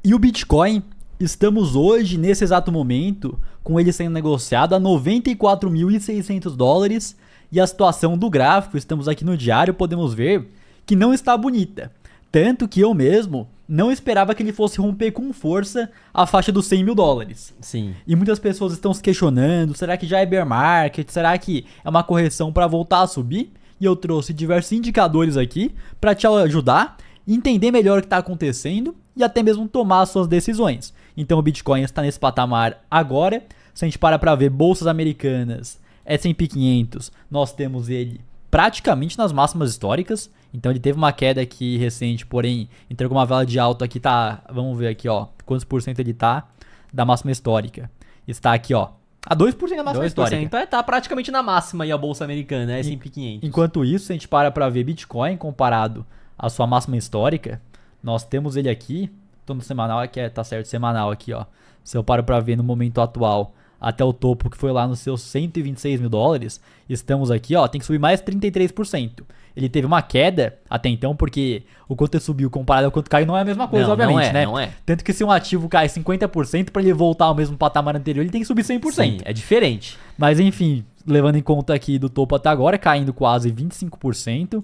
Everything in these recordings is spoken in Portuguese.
E o Bitcoin, estamos hoje, nesse exato momento, com ele sendo negociado a 94.600 dólares. E a situação do gráfico, estamos aqui no diário, podemos ver que não está bonita. Tanto que eu mesmo não esperava que ele fosse romper com força a faixa dos 100 mil dólares. Sim. E muitas pessoas estão se questionando, será que já é bear market? Será que é uma correção para voltar a subir? E eu trouxe diversos indicadores aqui para te ajudar a entender melhor o que está acontecendo e até mesmo tomar as suas decisões. Então o Bitcoin está nesse patamar agora. Se a gente para ver bolsas americanas, S&P 500, nós temos ele praticamente nas máximas históricas. Então ele teve uma queda aqui recente, porém entregou uma vela de alta aqui, tá, vamos ver aqui, ó, quantos por cento ele tá da máxima histórica. Está aqui, ó, a 2% da máxima histórica. Então tá praticamente na máxima aí a bolsa americana, né? S&P 500. Enquanto isso, se a gente para ver Bitcoin comparado à sua máxima histórica, nós temos ele aqui, tô no semanal aqui, tá certo, semanal aqui, ó. Se eu paro para ver no momento atual, até o topo que foi lá nos seus 126 mil dólares, estamos aqui, ó, tem que subir mais 33%. Ele teve uma queda até então, porque o quanto ele subiu comparado ao quanto caiu não é a mesma coisa, obviamente, né? Não é. Tanto que se um ativo cai 50%, para ele voltar ao mesmo patamar anterior, ele tem que subir 100%. Sim, é diferente. Mas enfim, levando em conta aqui do topo até agora, caindo quase 25%.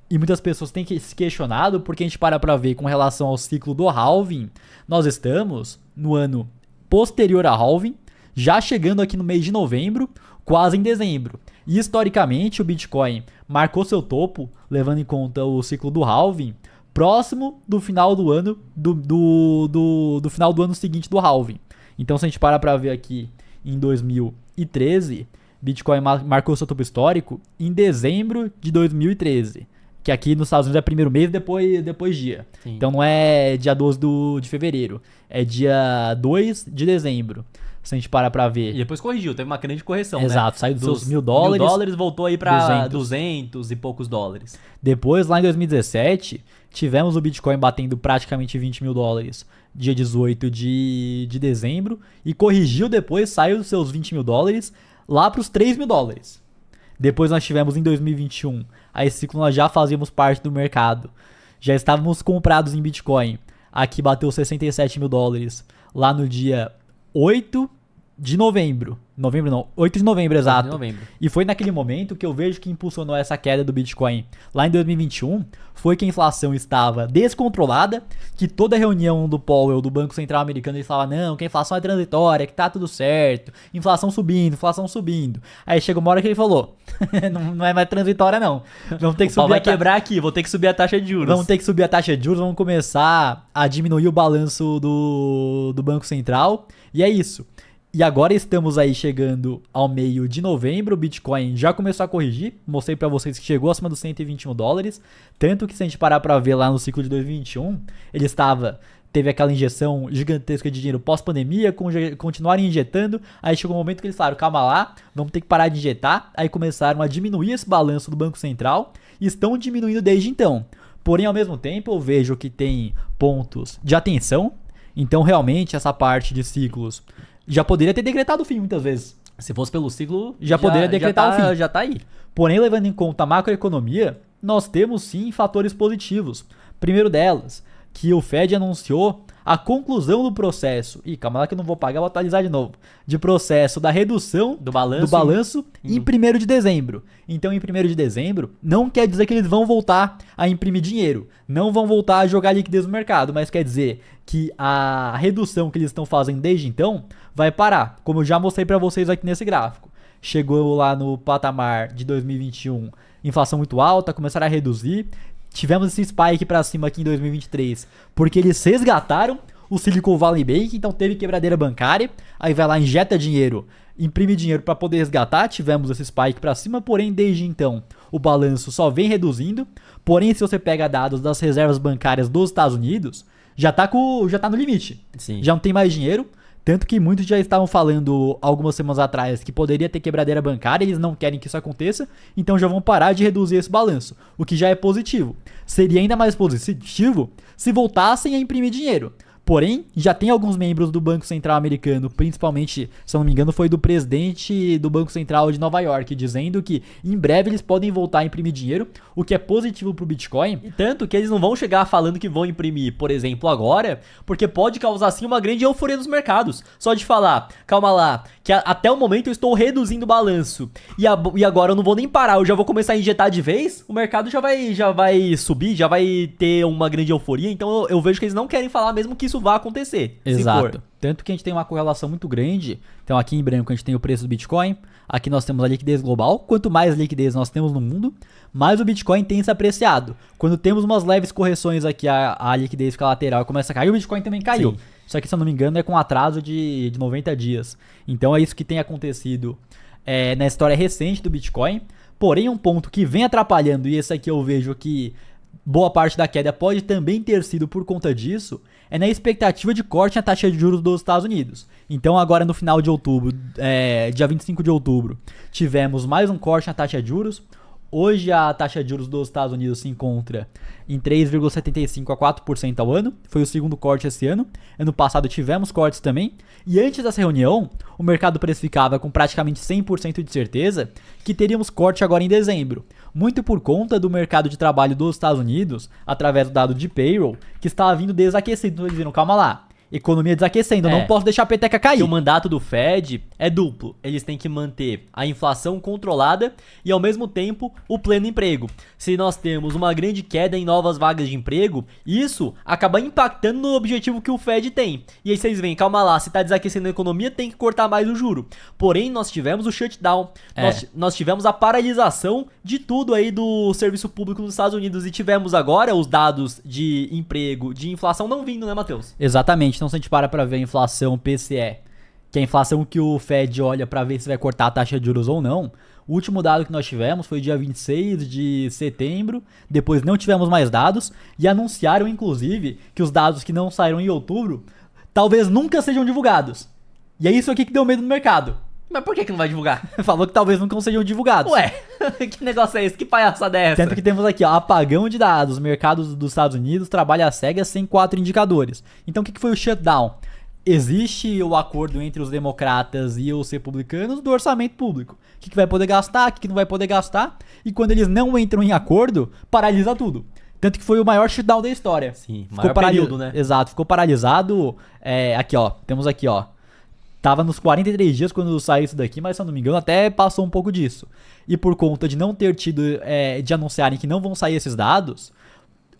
E muitas pessoas têm se questionado, porque a gente para ver com relação ao ciclo do halving, nós estamos no ano posterior a halving, já chegando aqui no mês de novembro, quase em dezembro. E historicamente o Bitcoin marcou seu topo, levando em conta o ciclo do halving, próximo do final do ano, do final do ano seguinte do halving. Então se a gente para ver aqui em 2013, Bitcoin marcou seu topo histórico em dezembro de 2013. Que aqui nos Estados Unidos é primeiro mês, depois dia. Sim. Então não é dia 12 de fevereiro, é dia 2 de dezembro. Se a gente para ver. E depois corrigiu, teve uma grande correção, exato, né? saiu dos seus $1.000. Voltou aí para 200 e poucos dólares. Depois, lá em 2017, tivemos o Bitcoin batendo praticamente 20 mil dólares dia 18 de dezembro. E corrigiu depois, saiu dos seus 20 mil dólares lá para os 3 mil dólares. Depois nós tivemos em 2021, a esse ciclo nós já fazíamos parte do mercado. Já estávamos comprados em Bitcoin. Aqui bateu 67 mil dólares lá no dia 8 de novembro. 8 de novembro, exato. 8 de novembro. E foi naquele momento que eu vejo que impulsionou essa queda do Bitcoin. Lá em 2021, foi que a inflação estava descontrolada, que toda reunião do Powell, do Banco Central Americano, ele falava, não, que a inflação é transitória, que tá tudo certo, inflação subindo. Aí chegou uma hora que ele falou, não é mais transitória não. Vamos ter que subir vai quebrar aqui, vou ter que subir a taxa de juros. Vamos ter que subir a taxa de juros, vamos começar a diminuir o balanço do Banco Central. E é isso. E agora estamos aí chegando ao meio de novembro, o Bitcoin já começou a corrigir, mostrei pra vocês que chegou acima dos 120 mil dólares, tanto que se a gente parar pra ver lá no ciclo de 2021, ele teve aquela injeção gigantesca de dinheiro pós-pandemia, continuaram injetando, aí chegou um momento que eles falaram, calma lá, vamos ter que parar de injetar, aí começaram a diminuir esse balanço do Banco Central, e estão diminuindo desde então. Porém, ao mesmo tempo, eu vejo que tem pontos de atenção, então realmente essa parte de ciclos já poderia ter decretado o fim muitas vezes. Se fosse pelo ciclo, já poderia decretar o fim. Já tá aí. Porém, levando em conta a macroeconomia, nós temos sim fatores positivos. Primeiro delas, que o Fed anunciou a conclusão do processo, calma lá que eu não vou pagar, vou atualizar de novo, de processo da redução do balanço em 1º de dezembro. Então, em 1º de dezembro, não quer dizer que eles vão voltar a imprimir dinheiro, não vão voltar a jogar liquidez no mercado, mas quer dizer que a redução que eles estão fazendo desde então vai parar, como eu já mostrei para vocês aqui nesse gráfico. Chegou lá no patamar de 2021, inflação muito alta, começaram a reduzir. Tivemos esse spike pra cima aqui em 2023, porque eles resgataram o Silicon Valley Bank, então teve quebradeira bancária, aí vai lá, injeta dinheiro, imprime dinheiro para poder resgatar, tivemos esse spike pra cima, porém desde então o balanço só vem reduzindo, porém se você pega dados das reservas bancárias dos Estados Unidos, já tá no limite, Sim. Já não tem mais dinheiro. Tanto que muitos já estavam falando algumas semanas atrás que poderia ter quebradeira bancária, eles não querem que isso aconteça, então já vão parar de reduzir esse balanço, o que já é positivo. Seria ainda mais positivo se voltassem a imprimir dinheiro, Porém, já tem alguns membros do Banco Central americano, principalmente, se eu não me engano, foi do presidente do Banco Central de Nova York, dizendo que em breve eles podem voltar a imprimir dinheiro, o que é positivo pro Bitcoin. E tanto que eles não vão chegar falando que vão imprimir, por exemplo, agora, porque pode causar sim uma grande euforia nos mercados. Só de falar, calma lá, que até o momento eu estou reduzindo o balanço e agora eu não vou nem parar, eu já vou começar a injetar de vez, o mercado já vai subir, já vai ter uma grande euforia. Então eu vejo que eles não querem falar mesmo que isso vai acontecer. Exato. Tanto que a gente tem uma correlação muito grande. Então aqui em branco a gente tem o preço do Bitcoin, aqui nós temos a liquidez global. Quanto mais liquidez nós temos no mundo, mais o Bitcoin tem se apreciado. Quando temos umas leves correções aqui, a liquidez fica lateral e começa a cair, o Bitcoin também caiu. Sim. Só que, se eu não me engano, é com atraso de 90 dias. Então é isso que tem acontecido na história recente do Bitcoin. Porém, um ponto que vem atrapalhando, e esse aqui eu vejo que boa parte da queda pode também ter sido por conta disso, é na expectativa de corte na taxa de juros dos Estados Unidos. Então agora no final de outubro, dia 25 de outubro, tivemos mais um corte na taxa de juros. Hoje a taxa de juros dos Estados Unidos se encontra em 3,75% a 4% ao ano. Foi o segundo corte esse ano. Ano passado tivemos cortes também. E antes dessa reunião, o mercado precificava com praticamente 100% de certeza que teríamos corte agora em dezembro. Muito por conta do mercado de trabalho dos Estados Unidos, através do dado de payroll, que estava vindo desaquecido. Então eles viram, calma lá. Economia desaquecendo, eu não posso deixar a peteca cair. Que o mandato do Fed é duplo. Eles têm que manter a inflação controlada e, ao mesmo tempo, o pleno emprego. Se nós temos uma grande queda em novas vagas de emprego, isso acaba impactando no objetivo que o Fed tem. E aí vocês veem, calma lá, se está desaquecendo a economia, tem que cortar mais o juro. Porém, nós tivemos o shutdown, nós tivemos a paralisação de tudo aí do serviço público nos Estados Unidos e tivemos agora os dados de emprego, de inflação não vindo, né, Matheus? Exatamente. Então, se a gente para ver a inflação PCE, que é a inflação que o Fed olha para ver se vai cortar a taxa de juros ou não, o último dado que nós tivemos foi dia 26 de setembro, depois não tivemos mais dados, e anunciaram, inclusive, que os dados que não saíram em outubro, talvez nunca sejam divulgados. E é isso aqui que deu medo no mercado. Mas por que não vai divulgar? Falou que talvez nunca sejam divulgados. Ué, que negócio é esse? Que palhaçada é essa? Tanto que temos aqui, ó, apagão de dados. Mercados dos Estados Unidos trabalha às cegas sem 4 indicadores. Então o que foi o shutdown? Existe o acordo entre os democratas e os republicanos do orçamento público. O que vai poder gastar, o que não vai poder gastar. E quando eles não entram em acordo, paralisa tudo. Tanto que foi o maior shutdown da história. Sim, maior período, né? Exato, ficou paralisado. Aqui, ó, temos aqui, ó. Tava nos 43 dias quando saiu isso daqui, mas se eu não me engano até passou um pouco disso. E por conta de não ter tido, de anunciarem que não vão sair esses dados,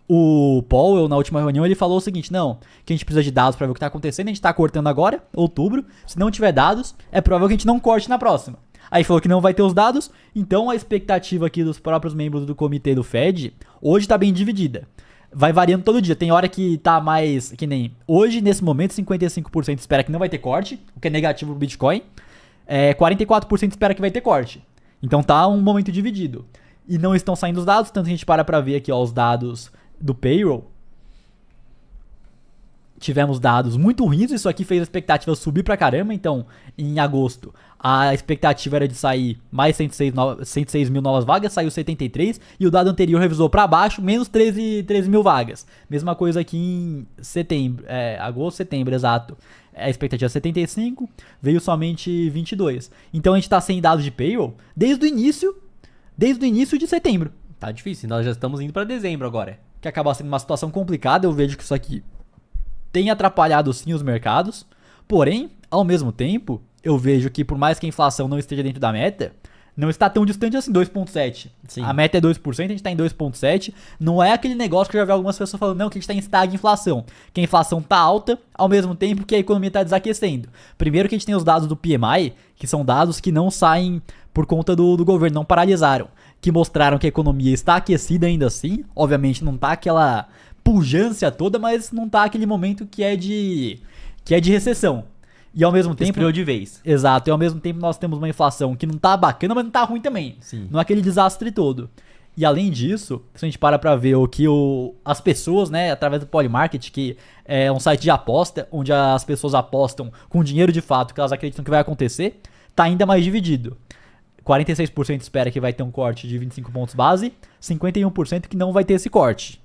o Powell, na última reunião, ele falou o seguinte, não, que a gente precisa de dados para ver o que tá acontecendo, a gente tá cortando agora, outubro, se não tiver dados, é provável que a gente não corte na próxima. Aí falou que não vai ter os dados, então a expectativa aqui dos próprios membros do comitê do Fed, hoje tá bem dividida. Vai variando todo dia. Tem hora que tá mais... Que nem hoje, nesse momento, 55% espera que não vai ter corte, o que é negativo pro Bitcoin. 44% espera que vai ter corte. Então tá um momento dividido. E não estão saindo os dados, tanto que a gente para ver aqui, ó, os dados do payroll. Tivemos dados muito ruins, isso aqui fez a expectativa subir pra caramba. Então, em agosto, a expectativa era de sair mais 106 mil novas vagas, saiu 73, e o dado anterior revisou pra baixo, menos 13 mil vagas. Mesma coisa aqui em setembro, agosto, setembro, exato. A expectativa é 75, veio somente 22. Então a gente tá sem dados de payroll desde o início de setembro. Tá difícil, nós já estamos indo pra dezembro agora. Que acaba sendo uma situação complicada, eu vejo que isso aqui tem atrapalhado sim os mercados, porém, ao mesmo tempo, eu vejo que por mais que a inflação não esteja dentro da meta, não está tão distante assim, 2,7%. A meta é 2%, a gente está em 2,7%. Não é aquele negócio que eu já vi algumas pessoas falando, não, que a gente está em estagna inflação. Que a inflação está alta, ao mesmo tempo que a economia está desaquecendo. Primeiro que a gente tem os dados do PMI, que são dados que não saem por conta do governo, não paralisaram. Que mostraram que a economia está aquecida ainda assim. Obviamente não está aquela pujança toda, mas não tá aquele momento que é de recessão. E ao mesmo tempo... Esfriou de vez. Exato. E ao mesmo tempo nós temos uma inflação que não tá bacana, mas não tá ruim também. Sim. Não é aquele desastre todo. E além disso, se a gente para ver o que as pessoas, né, através do Polymarket, que é um site de aposta, onde as pessoas apostam com dinheiro de fato, que elas acreditam que vai acontecer, tá ainda mais dividido. 46% espera que vai ter um corte de 25 pontos base, 51% que não vai ter esse corte.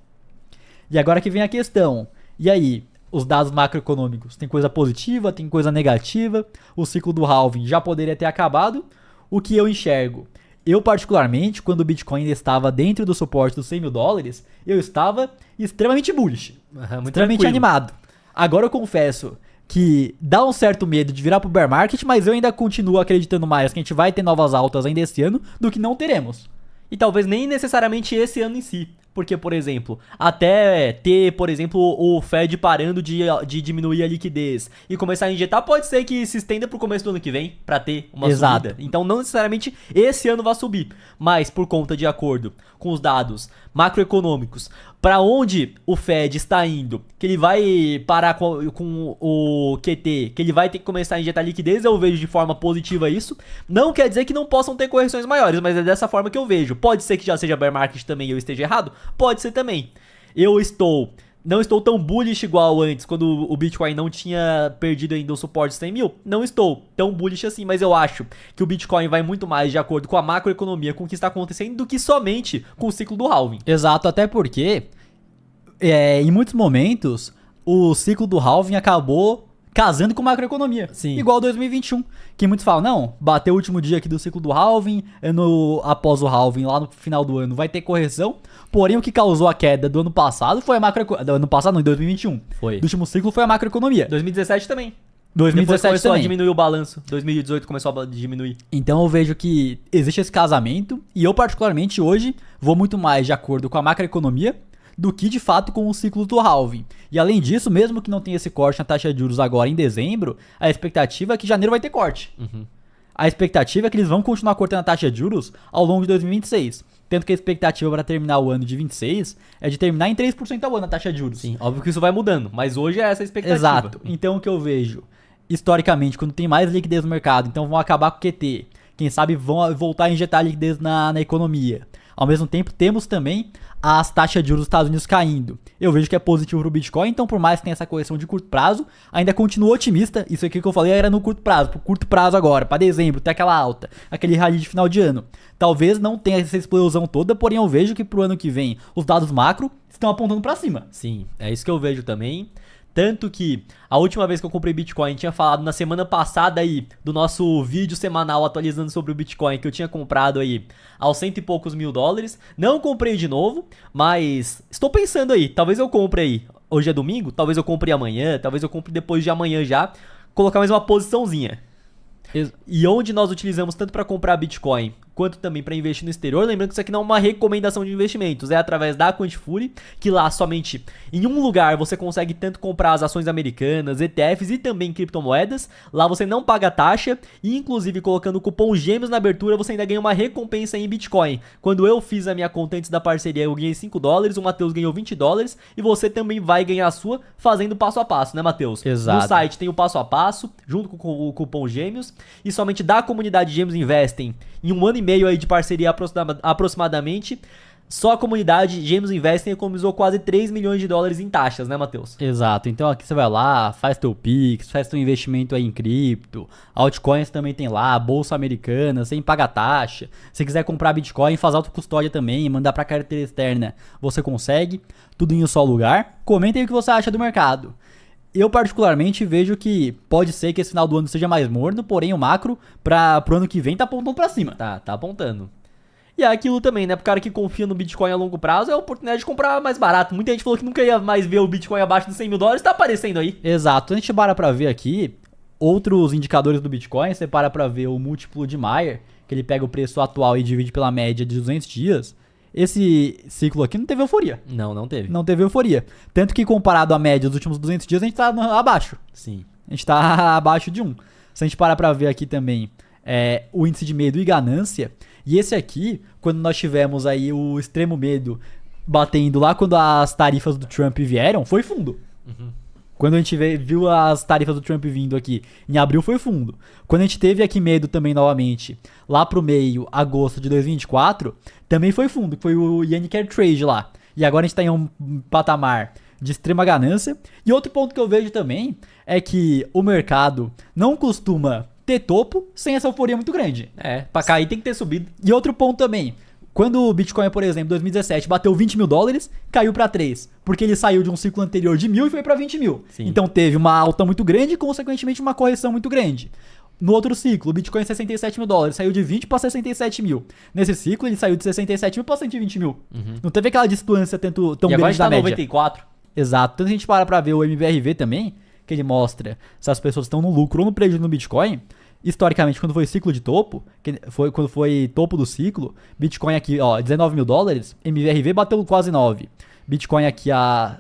E agora que vem a questão. E aí, os dados macroeconômicos. Tem coisa positiva, tem coisa negativa. O ciclo do halving já poderia ter acabado. O que eu enxergo? Eu, particularmente, quando o Bitcoin ainda estava dentro do suporte dos 100 mil dólares, eu estava extremamente bullish. Muito Extremamente tranquilo. animado. Agora eu confesso que dá um certo medo de virar pro bear market, mas eu ainda continuo acreditando mais que a gente vai ter novas altas ainda esse ano do que não teremos. E talvez nem necessariamente esse ano em si. Porque, por exemplo, até ter, por exemplo, o Fed parando de diminuir a liquidez e começar a injetar, pode ser que se estenda pro começo do ano que vem pra ter uma Exato. subida. Então não necessariamente esse ano vai subir, mas por conta de acordo com os dados macroeconômicos, pra onde o Fed está indo, que ele vai parar com o QT, que ele vai ter que começar a injetar liquidez, eu vejo de forma positiva isso. Não quer dizer que não possam ter correções maiores, mas é dessa forma que eu vejo. Pode ser que já seja bear market também e eu esteja errado? Pode ser também. Não estou tão bullish igual antes, quando o Bitcoin não tinha perdido ainda o suporte de 100 mil. Não estou tão bullish assim, mas eu acho que o Bitcoin vai muito mais de acordo com a macroeconomia, com o que está acontecendo, do que somente com o ciclo do halving. Exato, até porque em muitos momentos o ciclo do halving acabou casando com macroeconomia. Sim. Igual 2021. Que muitos falam, não, bateu o último dia aqui do ciclo do halving, após o halving, lá no final do ano, vai ter correção. Porém, o que causou a queda do ano passado foi a macroeconomia. Do ano passado, não, em 2021. Foi. Do último ciclo foi a macroeconomia. 2017 também. 2017 Depois começou também. a diminuir o balanço. 2018 começou a diminuir. Então eu vejo que existe esse casamento e eu particularmente hoje vou muito mais de acordo com a macroeconomia do que de fato com o ciclo do halving. E além disso, mesmo que não tenha esse corte na taxa de juros agora em dezembro, a expectativa é que em janeiro vai ter corte. A expectativa é que eles vão continuar cortando a taxa de juros ao longo de 2026. Tanto que a expectativa para terminar o ano de 26 é de terminar em 3% ao ano a taxa de juros. Sim, óbvio que isso vai mudando, mas hoje é essa a expectativa. Exato. Então o que eu vejo, historicamente, quando tem mais liquidez no mercado, então vão acabar com o QT. Quem sabe vão voltar a injetar liquidez na economia. Ao mesmo tempo, temos também as taxas de juros dos Estados Unidos caindo. Eu vejo que é positivo para o Bitcoin, então por mais que tenha essa correção de curto prazo, ainda continuo otimista. Isso aqui que eu falei era no curto prazo, pro curto prazo agora, para dezembro, ter aquela alta, aquele rally de final de ano. Talvez não tenha essa explosão toda, porém eu vejo que pro ano que vem os dados macro estão apontando para cima. Sim, é isso que eu vejo também. Tanto que a última vez que eu comprei Bitcoin, tinha falado na semana passada aí do nosso vídeo semanal atualizando sobre o Bitcoin, que eu tinha comprado aí aos 100 e poucos mil dólares. Não comprei de novo, mas estou pensando aí, talvez eu compre aí. Hoje é domingo, talvez eu compre amanhã, talvez eu compre depois de amanhã já, colocar mais uma posiçãozinha. E onde nós utilizamos tanto para comprar Bitcoin quanto também para investir no exterior, lembrando que isso aqui não é uma recomendação de investimentos, é através da Quantifury, que lá somente em um lugar você consegue tanto comprar as ações americanas, ETFs e também criptomoedas. Lá você não paga taxa e inclusive colocando o cupom GEMEOS na abertura você ainda ganha uma recompensa em Bitcoin. Quando eu fiz a minha conta antes da parceria eu ganhei 5 dólares, o Matheus ganhou 20 dólares e você também vai ganhar a sua fazendo passo a passo, né, Matheus? Exato. No site tem o passo a passo, junto com o cupom GEMEOS, e somente da comunidade GEMEOS Investem, em um ano e meio aí de parceria aproximadamente, só a comunidade GEMEOS Investem economizou quase 3 milhões de dólares em taxas, né, Matheus? Exato, então aqui você vai lá, faz teu Pix, faz teu investimento aí em cripto, altcoins também tem lá, bolsa americana, sem pagar taxa. Se quiser comprar Bitcoin, faz autocustódia também, mandar pra carteira externa, você consegue, tudo em um só lugar. Comenta aí o que você acha do mercado. Eu particularmente vejo que pode ser que esse final do ano seja mais morno, porém o macro pro ano que vem tá apontando pra cima. Tá apontando. E é aquilo também, né? Pro cara que confia no Bitcoin a longo prazo, é a oportunidade de comprar mais barato. Muita gente falou que nunca ia mais ver o Bitcoin abaixo dos 100 mil dólares, tá aparecendo aí. Exato, a gente para pra ver aqui outros indicadores do Bitcoin, você para pra ver o múltiplo de Mayer, que ele pega o preço atual e divide pela média de 200 dias. Esse ciclo aqui não teve euforia. Não teve. Não teve euforia. Tanto que comparado à média dos últimos 200 dias, a gente tá abaixo. Sim. A gente tá abaixo de 1. Se a gente parar pra ver aqui também o índice de medo e ganância, e esse aqui, quando nós tivemos aí o extremo medo batendo lá quando as tarifas do Trump vieram, foi fundo. Quando a gente viu as tarifas do Trump vindo aqui em abril, foi fundo. Quando a gente teve aqui medo também novamente, lá pro meio, agosto de 2024, também foi fundo, que foi o Yen Carry Trade lá. E agora a gente tá em um patamar de extrema ganância. E outro ponto que eu vejo também é que o mercado não costuma ter topo sem essa euforia muito grande. Pra cair tem que ter subido. E outro ponto também, quando o Bitcoin, por exemplo, em 2017 bateu 20 mil dólares, caiu para 3. Porque ele saiu de um ciclo anterior de 1.000 e foi para 20 mil. Sim. Então teve uma alta muito grande e, consequentemente, uma correção muito grande. No outro ciclo, o Bitcoin 67 mil dólares, saiu de 20 para 67 mil. Nesse ciclo, ele saiu de 67 mil para 120 mil. Não teve aquela distância tão E agora a grande gente da tá média. 94. Exato. Então, se a gente para ver o MVRV também, que ele mostra se as pessoas estão no lucro ou no prejuízo no Bitcoin, historicamente, quando foi ciclo de topo, quando foi topo do ciclo, Bitcoin aqui, ó, 19 mil dólares, MVRV bateu quase 9. Bitcoin aqui a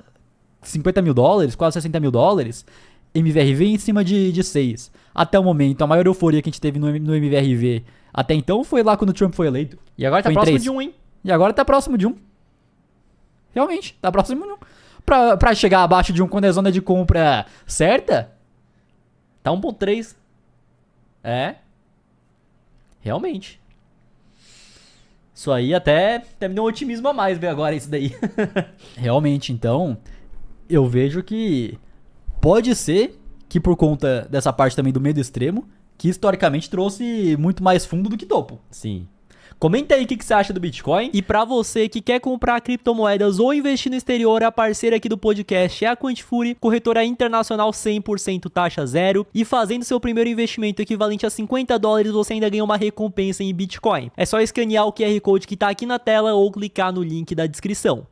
50 mil dólares, quase 60 mil dólares, MVRV em cima de 6. Até o momento, a maior euforia que a gente teve no MVRV até então foi lá quando o Trump foi eleito. E agora tá Foi em próximo 3. de 1, hein? E agora tá próximo de 1. Realmente, tá próximo de 1. Pra chegar abaixo de 1 quando é zona de compra certa, Tá 1.3. É. Realmente. Isso aí até me deu um otimismo a mais ver agora isso daí. realmente, então, eu vejo que pode ser que por conta dessa parte também do medo extremo, que historicamente trouxe muito mais fundo do que topo. Sim. Comenta aí o que você acha do Bitcoin. E pra você que quer comprar criptomoedas ou investir no exterior, a parceira aqui do podcast é a Quantifury, corretora internacional 100% taxa zero. E fazendo seu primeiro investimento equivalente a 50 dólares, você ainda ganha uma recompensa em Bitcoin. É só escanear o QR Code que tá aqui na tela ou clicar no link da descrição.